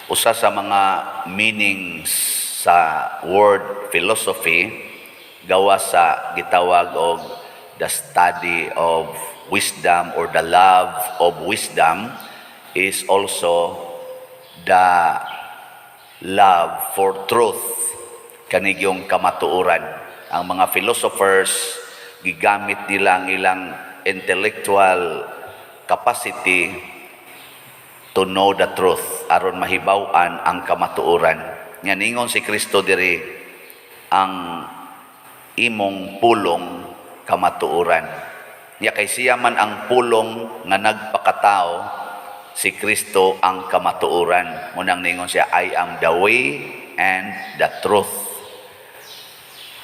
Usa sa mga meanings sa word philosophy gawa sa gitawag og the study of wisdom or the love of wisdom is also the love for truth, kanig yung kamatuoran. Ang mga philosophers gigamit nila ang ilang intellectual capacity to know the truth aron mahibaw-an ang kamatuoran. Nga ningon si Kristo diri, ang imong pulong kamatuoran. Nya kay siya man ang pulong nga nagpakatao, si Kristo ang kamatuoran. Munang ningon siya, I am the way and the truth.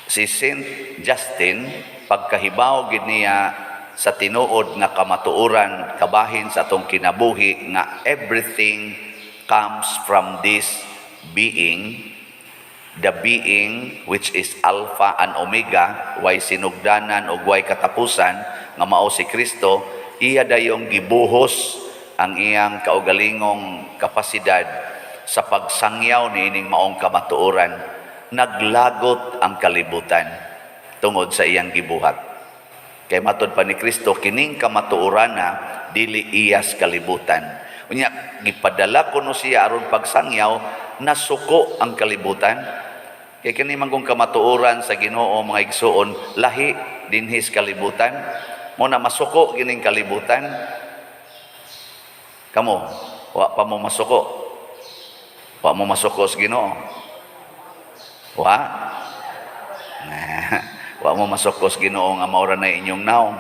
Si Saint Justin, pagkahibaw gid niya sa tinuod nga kamatuoran kabahin sa atong kinabuhi nga everything comes from this being, the being which is Alpha and Omega, way sinugdanan o way katapusan, nga mao si Kristo. Iya dayong gibuhos ang iyang kaugalingong kapasidad sa pagsangyaw niining maong kamatuoran. Naglagot ang kalibutan tungod sa iyang gibuhat. Kay matod pa ni Kristo, kining kamatuoran na dili iyas kalibutan. Unya gipadala kuno siya aron pagsangyaw, nasuko ang kalibutan. Kay kini manggong kamatuoran sa Ginoo mga igsoon, lahi dinhis kalibutan. Mo na masuko gining kalibutan. Kamo, wa pa mo masuko. Wa mo masuko sa Ginoo. Wa? Wa mo masukos Ginoo nga maura na inyong naong.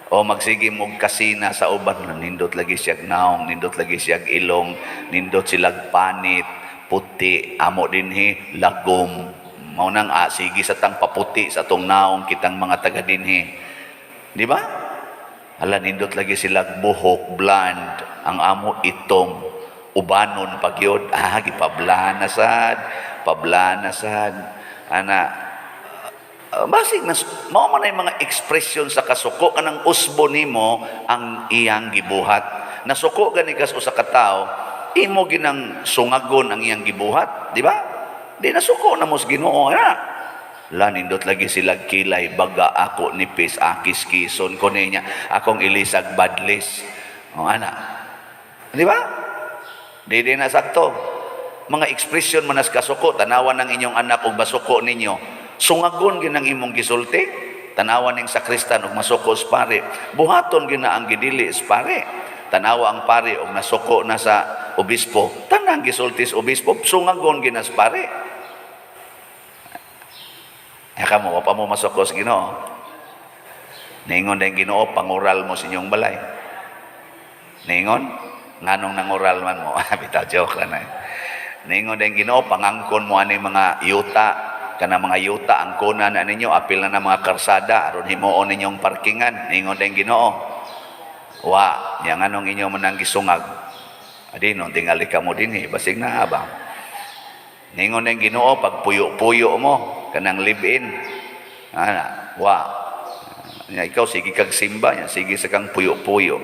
O magsige mo kasina sa uban, nindot lagi siyag naong, nindot lagi siyag ilong, nindot silag panit, puti, amo dinhi, lagom. Maunang sige sa tang paputi sa tong naong kitang mga taga dinhi. Di ba? Hala, nindot lagi silag buhok, bland, ang amo itom, ubanon pagyod, gipablanasan, pablanasan, ana, basig na mao man ay mga ekspresyon sa kasuko kanang usbo nimo ang iyang gibuhat. Nasuko gani kas usa ka tawo, imo ginang sungagon ang iyang gibuhat, di ba? Di nasuko na mos Ginoo na. La nindot lagi sila kilay, baga ako nipis, akis kison ko niya, akong ilisag badlis. O ana. Di ba? Di na sakto. Mga ekspresyon man as kasuko, tanawan ng inyong anak og basuko ninyo. Sungagon ginang imong gisulti, tanawa ning sakristan og masuko sa pare. Buhaton gina ang gidili sa pare. Tanawa ang pare og nasuko na sa obispo. Tanang gisulti sa obispo, sungagon gina sa pare. Kamo wa pa mo masuko sa Ginoo. Ningon dayong Ginoo, pangural mo sa inyong balay. Ningon, nganong nangural man mo? Bitaw joke lang na. Ningon dayong Ginoo, pangangkon mo ani mga yuta, kana mga yuta ang kuna na ninyo, apil na mga karsada aron himuon ninyong parkingan. Ningon dayong Ginoo, wa yang anong inyo manang gisungag, adi no tingali ka mo dinhi basig na abang. Ningon dayong Ginoo, pag puyo-puyo mo kanang live-in, ana wa nya ikaw sige kag simba nya, sige sa kang puyo-puyo.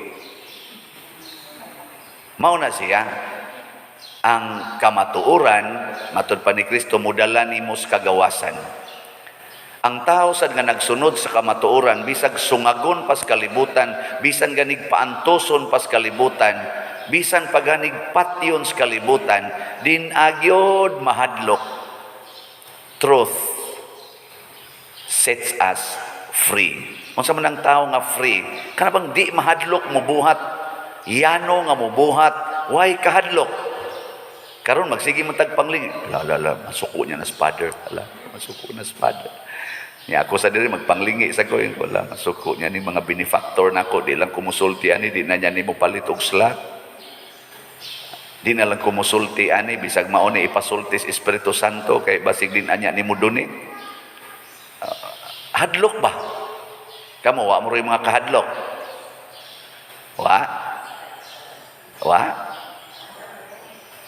Mao na siya ang kamatuoran, matud pa ni Kristo, mudalan nimo sa kagawasan. Ang tao sad nga nagsunod sa kamatuoran, bisag sungagon pas kalibutan, bisan ganig paantoson pas kalibutan, bisan paganig patyon sa kalibutan, din agyod mahadlok. Truth sets us free. Unsa man ang tao nga free, kana bang di mahadlok mo buhat, yano nga mo buhat, why kahadlok? Karon magsige mo tagpangling. La, masuko niya na sa father. Ala, masuko na sa father. Niya ako sa diri magpanglingi sa ko, wala masuko niya ni mga benefactor nako, di lang kumusulti ani, di na niya nimo palit og slot. Di na lang kumusulti ani, bisag mao ni ipasultis Espiritu Santo kay basig din anya nimo duni. Hadlok ba? Kamo wa mo ray mga kahadlok. Wa?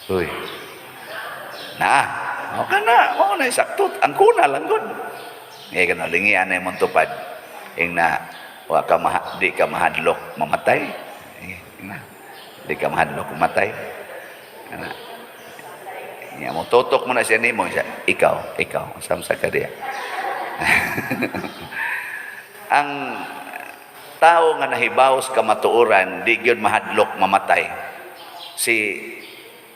Uy. O kana, mao na saktot. Ang kuna lang gud. Ngay kana lingi anay mong tupad. Ing na wa ka di ka mahadlok mamatay. Di ka mahadlok mamatay. Ana. Nya mo tutok mo na siya nimo siya. Ikaw, samsa ka diya. Ang tao nga nahibaw sa kamatuoran, di gyud mahadlok mamatay. Si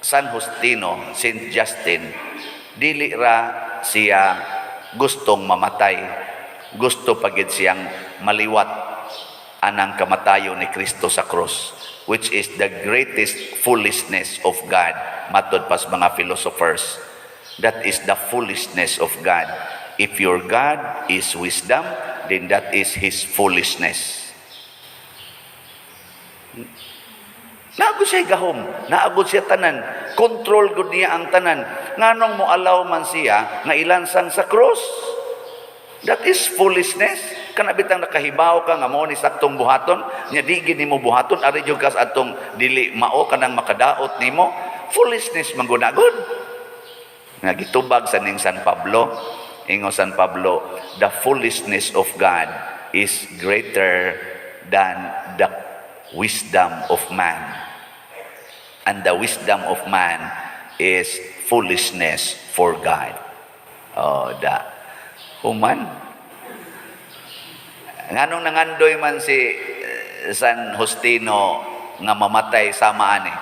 San Justino, Saint Justin, dili ra siya gustong mamatay. Gusto pagid siyang maliwat anang kamatayon ni Kristo sa krus, which is the greatest foolishness of God. Matod pas mga philosophers, that is the foolishness of God. If your God is wisdom, then that is His foolishness. Naagod siya gahom, naagod siya tanan, control gud niya ang tanan. Nganong mo allow man siya nga ilansan sa cross? That is foolishness. Kanabitang nakahibaw ka nga mo ni saktong buhaton, nya di gid nimo buhaton ari jud kas atong dili mao kanang makadaot nimo. Foolishness man gud. Nga gitubag sa ning San Pablo, ingo San Pablo, the foolishness of God is greater than the wisdom of man. And the wisdom of man is foolishness for God. Oh, human. Nganong nangandoy man si San Justino nga mamatay sama ani?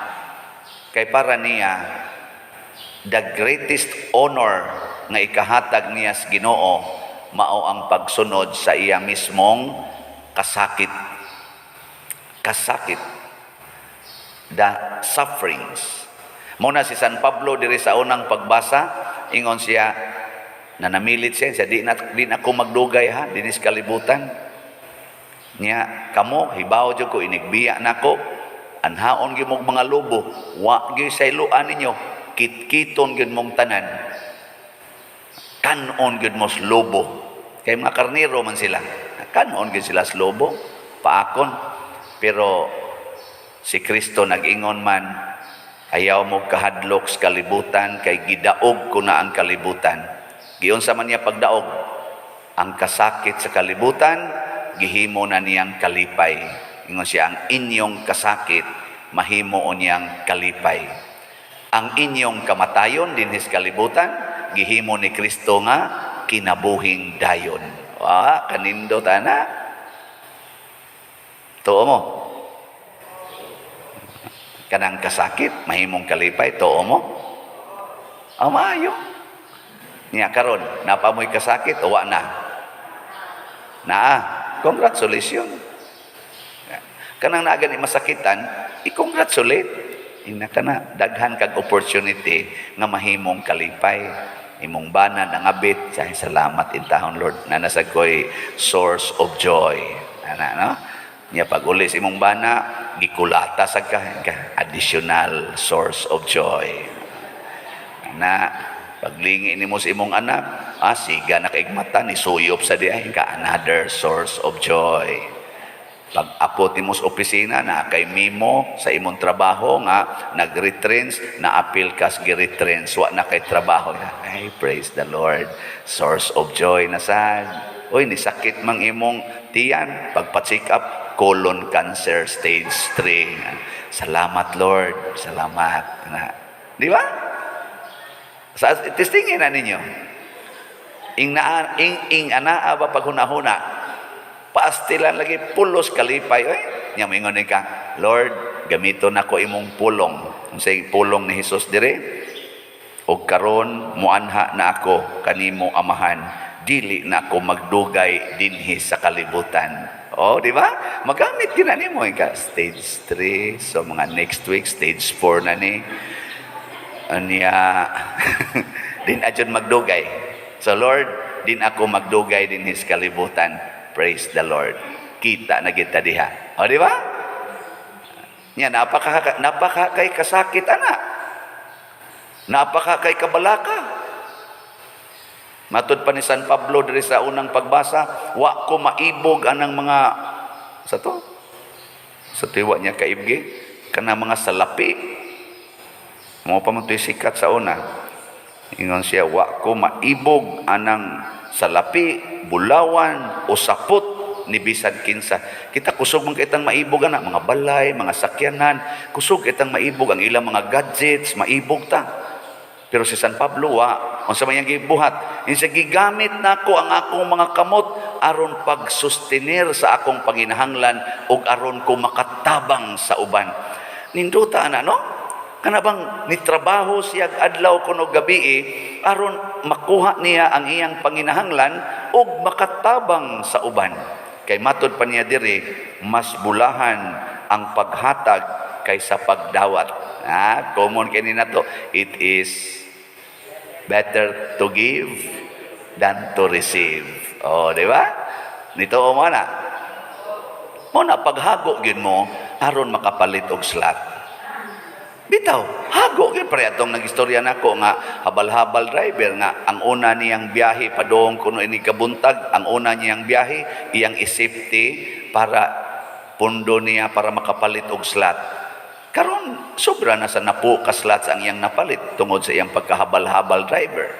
Kay para niya, the greatest honor nga ikahatag niya sa Ginoo mao ang pagsunod sa iya mismong kasakit. The sufferings. Muna si San Pablo diri sa unang pagbasa, ingon siya, nanamilit siya di na ko magdugay ha, dinis kalibutan. Nya, kamo, hibaw dyan ko, inigbiya na ko, anhaon gyud mong mga lobo, wa gyud sayloan ninyo, kitkiton gyud mong tanan, kanon gyud mo sa lobo. Kay mga karnero man sila, kanon gyud sila sa lobo, paakon. Pero si Kristo nag-ingon man, ayaw mo kahadlok sa kalibutan, kay gidaog ko na ang kalibutan. Giyon sa man niya pagdaog, ang kasakit sa kalibutan, gihimo na niyang kalipay. Ingon siya, ang inyong kasakit, mahimo niyang kalipay. Ang inyong kamatayon din his kalibutan, gihimo ni Kristo nga kinabuhing dayon. Kanindo tana. Tuo mo. Kanang kasakit, mahimong kalipay, tuo mo. Maayo. Niya karon, napamoy kasakit, uwa na. Congratulations. Kanang nagani masakitan, i-congratulate. Ina ka na, daghan kag opportunity nga mahimong kalipay. Imong bana nangabit, say salamat intahon Lord na nasa ko'y source of joy. No? Nya pag ulis imong bana, gikulata sa ka, additional source of joy. Paglingi ni mo sa imong anak, siga na kaigmata, ni suyop sa diay ka, another source of joy. Pag apot ni mo sa opisina, na kay mimo sa imong trabaho, nga nag-retrench, na-appeal ka sa gi-retrench, wa na kay trabaho. Ay, praise the Lord, source of joy na sad. Uy, nisakit mang imong tiyan, pagpa-check up, colon cancer stage 3. Salamat Lord, salamat. Di ba? Testingin na ninyo. Ing anaa ba paghunahuna, paastilan lagi pulos kalipay. Nya moingon ka, Lord, gamiton nako imong pulong. Unsay pulong ni Hesus dire? Og karon muanha na ako kanimo amahan, dili na ako magdugay dinhi sa kalibutan. Di ba? Magamit din na nimo ka stage 3, so mga next week stage 4 na ni. Anya din adyon magdugay. So Lord, din ako magdugay din his kalibutan. Praise the Lord. Kita na kita diha. Di ba? Nya napaka kay kasakit ana. Napaka kay kabalaka. Matud pa ni San Pablo diri sa unang pagbasa, wa ko maibog anang mga sa tiwa niya kaibgi kana mga salapi. Mo pa man sikat sa una. Ingon siya, wa ko maibog anang salapi, bulawan o sapot ni bisan kinsa. Kita kusog man kitang maibog ana mga balay, mga sakyanan, kusog kitang maibog ang ilang mga gadgets, maibog ta. Pero si San Pablo unsa man yang gibuhat, insa gigamit nako ang akong mga kamot aron pagsustenir sa akong panginahanglan ug aron ko makatabang sa uban. Ninduta ana no? Kanabang nitrabaho siya adlaw kuno gabi aron makuha niya ang iyang panginahanglan ug makatabang sa uban. Kay matud pa niya diri, mas bulahan ang paghatag kaysa pagdawat. Common kini nato. It is better to give than to receive. Di ba? Nito mo na. Paghago gyud mo aron makapalit og slot. Bitaw, hago gyud pare atong nagistorya nako nga habal-habal driver nga ang una niyang biyahe padong kuno ini kabuntag, ang una niyang biyahe iyang isafety para pundo niya para makapalit og slot. Karon sobra na sa napo ka slots ang iyang napalit tungod sa iyang pagkahabal-habal driver.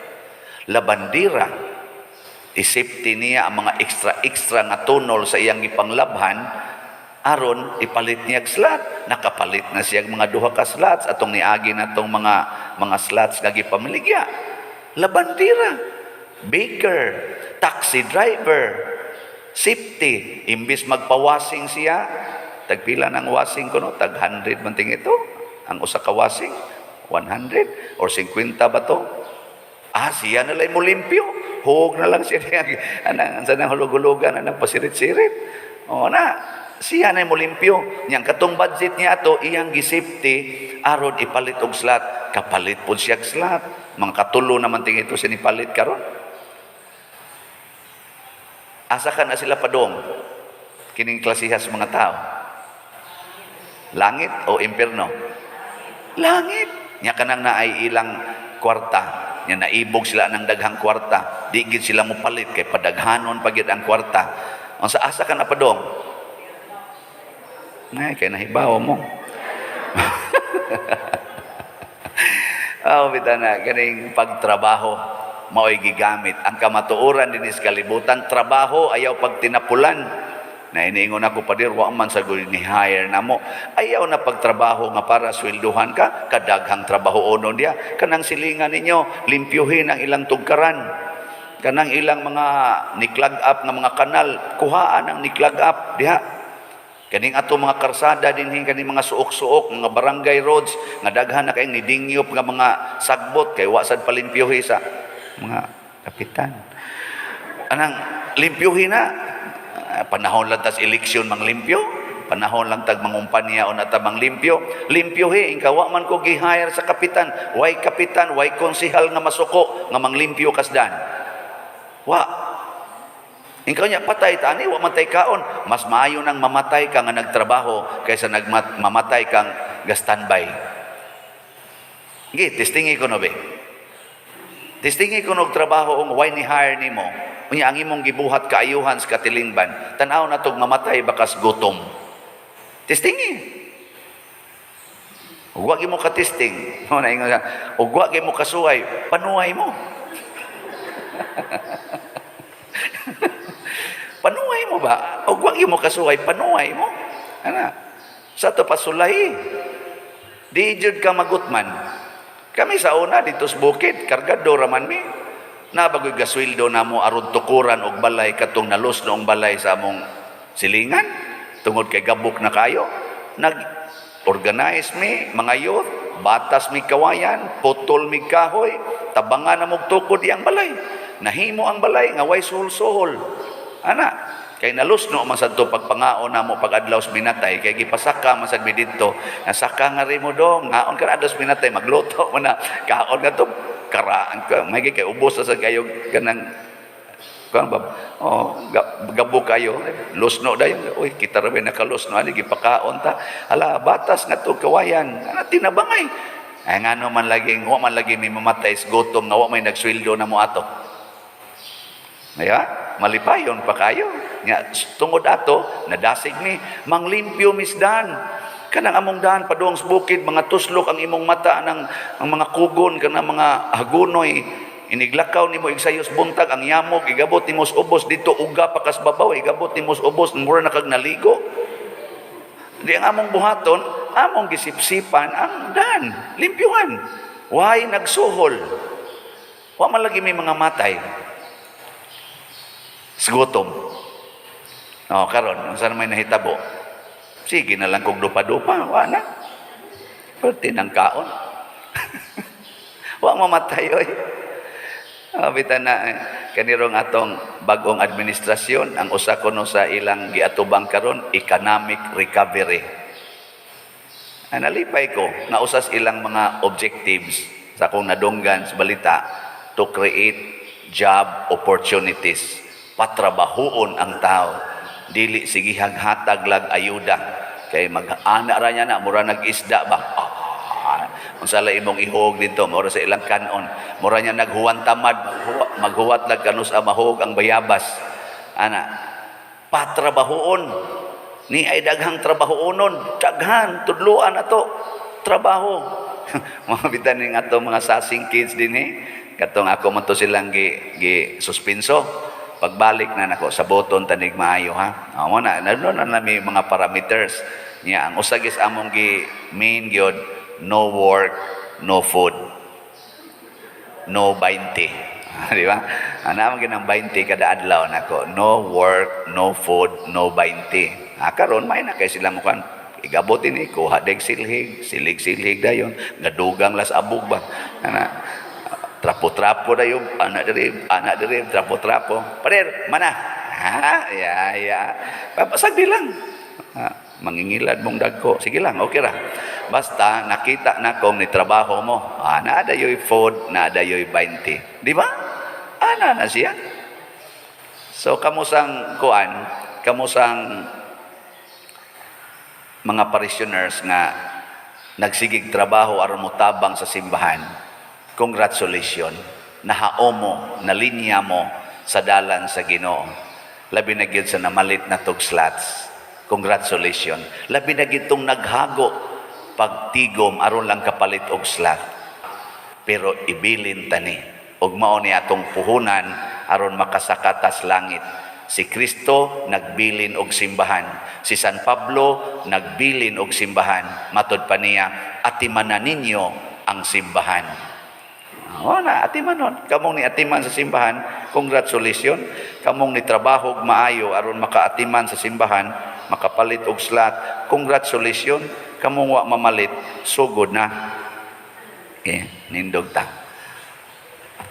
Labandira, isafety niya ang mga extra nga tunol sa iyang ipanglabhan aron ipalit niya slot. Nakapalit na siya mga duha ka slots atong niagi natong mga slots nga gipamiligya. Labandira, baker, taxi driver, safety, imbis magpawasing siya, tagpila ng wasing kuno, tag 100 man ting ito. Ang usa ka wasing 100 or 50 ba to? Siya na lang mo limpyo. Hug na lang siya anang sa nang hulug-hulugan anang pasirit-sirit. Siya na mo limpyo. Niyang katong budget niya ato, iyang gisafety aron ipalit og slot. Kapalit po siya slot. Mga katulo naman ting ito sinipalit karon. Asa ka na sila padong? Kining klasihas mga tao. Langit o impierno? Langit. Nya kanang naay ilang kwarta. Nya naibog sila ng daghang kwarta. Di gid sila mo palit kay padaghanon pagid ang kwarta. Unsa asa ka na padong? Kaya nahibaw mo. Bitana, kaning pagtrabaho, mao'y gigamit. Ang kamatuoran din is kalibutan, trabaho, ayaw pagtinapulan. Na iniingon ako pa dir, wa man sa ni hire na mo. Ayaw na pagtrabaho nga para swelduhan ka, kadaghang trabaho ono dia. Kanang silingan ninyo, limpyuhin ang ilang tugkaran. Kanang ilang mga niklag up nga mga kanal, kuhaan ang niklag up diha. Kaning ato mga karsada dinhi kaning mga suok-suok, mga barangay roads nga daghan na kay nidingyop nga mga sagbot kay wa sad palimpyuhi sa mga kapitan. Anang limpyuhi na panahon lang tas eleksyon mang limpyo, panahon lang tag mangumpanya o natabang limpyo, limpyuhi ingka wa man ko gi-hire sa kapitan, way kapitan, way konsehal nga masuko nga manglimpyo kasdan. Wa ikaw niya, patay tani, wa matay kaon. Mas maayo nang mamatay ka nga nagtrabaho kaysa mamatay kang ga-standby. Testingi ko no be. Testingi ko no trabaho ang why ni hire nimo. Unya ang imong gibuhat kaayuhan sa katilingban. Tanaw na tog mamatay bakas gutom. Testingi. Huwag mo ka-testing. Huwag mo kasuhay. Panuhay mo. Panuhay mo ba? O huwag mo kasuhay, panuhay mo. Sa ito pasulahi. Di jud ka magutman. Kami sa una, dito sa bukid, kargado raman mi. Nabagoy gaswildo na mo aron tukuran og balay katong nalos noong balay sa among silingan. Tungod kay gabok na kayo. Nag-organize mi, mga youth, batas mi kawayan, putol mi kahoy, tabangan na mong tukod iyang balay. Nahimo ang balay, nga way suhol-suhol. Kay nalusno man sad to pagpangaon namo pag-adlaw sa minatay kay gipasaka man sad mi didto. Nasaka nga rin mo dong, ngaon ka adlaw sa minatay magluto man na kaon nga to karaan ka. May kay ubos sa kayo kanang gabo kayo lusno dayon. Oy kita ra ba nakalusno ani gipakaon ta. Hala batas nga to kawayan. Tinabangay. Ngano man laging wa man lagi mi mamatay sa gutom nga wa may nagsweldo na mo ato. Malipayon pa kayo. Tungod ato, nadasig ni, manglimpyo misdan. Kanang among daan, paduang sa bukid, mga tuslok ang imong mata, ang mga kugon, kanang mga hagunoy, Iniglakaw nimo igsayos buntag ang yamog, igabot nimo sa ubos dito uga pakas babaw, igabot nimo sa ubos mura na kag naligo. Di ang among buhaton, among gisipsipan ang dan, limpyuhan. Why nagsuhol? Wa man lagi may mga matay. Sigutom. Oh, karon, unsa may nahitabo? Sige na lang kog dupa-dupa, wa na. Perti ng kaon. Wa mamatay oy. Bitan na kanirong atong bagong administrasyon ang usa kuno sa ilang giatubang karon economic recovery. Analipay ko nga usas ilang mga objectives sa akong nadunggan sa balita to create job opportunities. Patrabahoon ang tao. Dili sige hatag lag ayuda kay mag-ana ra niya na mura nag-isda ba. Unsa la imong ihog dito mura sa ilang kanon, mura niya naghuwan tamad, maghuwat lag kanus mahog ang bayabas. Ana patrabahoon ni ay daghang trabahoonon, daghan tudluan ato trabaho. Mga bitan ning ato mga sasing kids dinhi, katong ako man to silang gi suspenso. Pagbalik na nako sa boton tanig maayo ha. Amo na may mga parameters niya ang usagis among gi main gyud. No work, no food. No 20. Di ba? Ano ginang 20 kada adlaw nako. No work, no food, no 20. Karon may na kay sila mukan igabot ini kuha deg silhig, silig-silhig dayon, ngadugang las abog ba. Ana trapo-trapo dayon, anak diri, trapo-trapo. Pader, mana? Ya. Papasagdi lang. Mangingilad mong dagko. Sige lang, okay ra. Basta nakita na kung ni trabaho mo, naada yo'y food, naada yo'y 20. Di ba? Na siya. So, kamusang mga parishioners nga nagsigig trabaho aron mo tabang sa simbahan. Congratulations. Nahao mo, nalinya mo sa dalan sa Ginoo. Labi na gyud sa namalit na tog slots. Congratulations. Labi na gyud tong naghago pagtigom aron lang kapalit og slot. Pero ibilin tani og mao ni atong puhunan aron makasakatas langit. Si Kristo nagbilin og simbahan. Si San Pablo nagbilin og simbahan. Matod pa niya, atimanan ninyo ang simbahan. Na atimanon. Kamong ni atiman sa simbahan, congratulations. Kamong ni trabaho og maayo aron makaatiman sa simbahan, makapalit og slot, congratulations. Kamong wa mamalit, sugod na. Nindog ta.